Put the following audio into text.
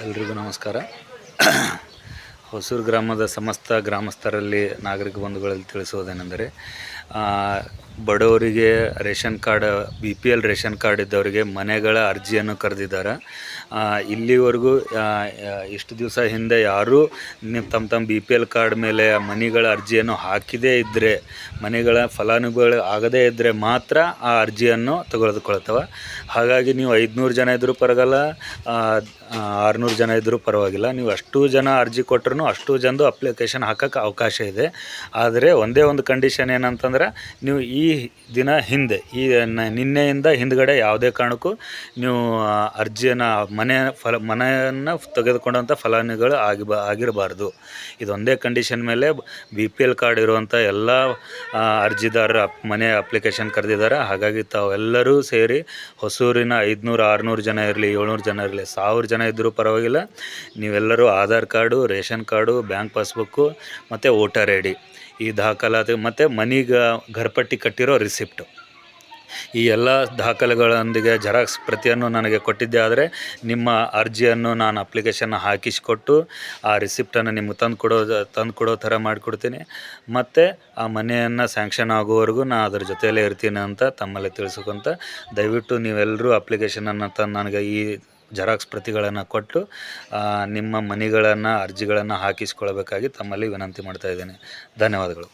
ಎಲ್ರಿಗೂ ನಮಸ್ಕಾರ. ಹೊಸೂರು ಗ್ರಾಮದ ಸಮಸ್ತ ಗ್ರಾಮಸ್ಥರಲ್ಲಿ ನಾಗರಿಕ ಬಂಧುಗಳಲ್ಲಿ ತಿಳಿಸುವುದೇನೆಂದರೆ, ಬಡವರಿಗೆ ration card BPL ration card ಇದ್ದವರಿಗೆ ಮನೆಗಳ ಅರ್ಜಿಯನ್ನು ಕರೆದಿದ್ದಾರೆ. ಇಲ್ಲಿವರೆಗೂ ಇಷ್ಟು ದಿವಸ ಹಿಂದೆ ಯಾರೂ ತಮ್ಮ BPL ಕಾರ್ಡ್ ಮೇಲೆ ಮನೆಗಳ ಅರ್ಜಿಯನ್ನು ಹಾಕಿದೇ ಇದ್ದರೆ, ಮನೆಗಳ ಫಲಾನುಭವಿಗಳು ಆಗದೇ ಇದ್ದರೆ ಮಾತ್ರ ಆ ಅರ್ಜಿಯನ್ನು ತೆಗೆದುಕೊಳ್ತವೆ. ಹಾಗಾಗಿ ನೀವು 500 ಜನ ಇದ್ದರೂ ಪರವಾಗಿಲ್ಲ, 600 ಜನ ಇದ್ದರೂ ಪರವಾಗಿಲ್ಲ, ನೀವು ಅಷ್ಟು ಜನ ಅರ್ಜಿ ಕೊಟ್ಟರು ಅಷ್ಟು ಜನದು ಅಪ್ಲಿಕೇಶನ್ ಹಾಕೋಕ್ಕೆ ಅವಕಾಶ ಇದೆ. ಆದರೆ ಒಂದೇ ಒಂದು ಕಂಡೀಷನ್ ಏನಂತಂದ್ರೆ, ನೀವು ಈ ದಿನ ಹಿಂದೆ ನಿನ್ನೆಯಿಂದ ಹಿಂದ್ಗಡೆ ಯಾವುದೇ ಕಾರಣಕ್ಕೂ ನೀವು ಅರ್ಜಿಯನ್ನು ಮನೆಯನ್ನು ತೆಗೆದುಕೊಂಡಂಥ ಫಲಾನುಭವಿಗಳು ಆಗಿರಬಾರ್ದು. ಇದೊಂದೇ ಕಂಡೀಷನ್ ಮೇಲೆ BPL ಕಾರ್ಡ್ ಇರುವಂಥ ಎಲ್ಲ ಅರ್ಜಿದಾರರ ಮನೆ ಅಪ್ಲಿಕೇಶನ್ ಕರೆದಿದ್ದಾರೆ. ಹಾಗಾಗಿ ತಾವೆಲ್ಲರೂ ಸೇರಿ ಹೊಸೂರಿನ 500 600 ಜನ ಇರಲಿ, 700 ಜನ ಇರಲಿ, 1000 ಜನ ಇದ್ದರೂ ಪರವಾಗಿಲ್ಲ, ನೀವೆಲ್ಲರೂ Aadhaar card, ration card, bank passbook ಮತ್ತು ವೋಟರ್ ID ಈ ದಾಖಲಾತಿ ಮತ್ತು ಮನೆಗೆ ಘರಪಟ್ಟಿ ಕಟ್ಟಿರೋ ರಿಸಿಪ್ಟು, ಈ ಎಲ್ಲ ದಾಖಲೆಗಳೊಂದಿಗೆ ಜೆರಾಕ್ಸ್ ಪ್ರತಿಯನ್ನು ನನಗೆ ಕೊಟ್ಟಿದ್ದೆ ಆದರೆ ನಿಮ್ಮ ಅರ್ಜಿಯನ್ನು ನಾನು ಅಪ್ಲಿಕೇಶನ್ ಹಾಕಿಸಿಕೊಟ್ಟು ಆ ರಿಸಿಪ್ಟನ್ನು ನಿಮ್ಗೆ ತಂದು ಕೊಡೋ ಥರ ಮಾಡಿಕೊಡ್ತೀನಿ. ಮತ್ತು ಆ ಮನೆಯನ್ನು ಸ್ಯಾಂಕ್ಷನ್ ಆಗುವವರೆಗೂ ನಾನು ಅದ್ರ ಜೊತೆಯಲ್ಲೇ ಇರ್ತೀನಿ ಅಂತ ತಮ್ಮಲ್ಲಿ ತಿಳಿಸ್ಕೊಂತ, ದಯವಿಟ್ಟು ನೀವೆಲ್ಲರೂ ಅಪ್ಲಿಕೇಶನನ್ನು ತಂದು ನನಗೆ ಈ ಜೆರಾಕ್ಸ್ ಪ್ರತಿಗಳನ್ನು ಕೊಟ್ಟು ನಿಮ್ಮ ಮನೆಗಳನ್ನು ಅರ್ಜಿಗಳನ್ನು ಹಾಕಿಸ್ಕೊಳ್ಬೇಕಾಗಿ ತಮ್ಮಲ್ಲಿ ವಿನಂತಿ ಮಾಡ್ತಾಯಿದ್ದೀನಿ. ಧನ್ಯವಾದಗಳು.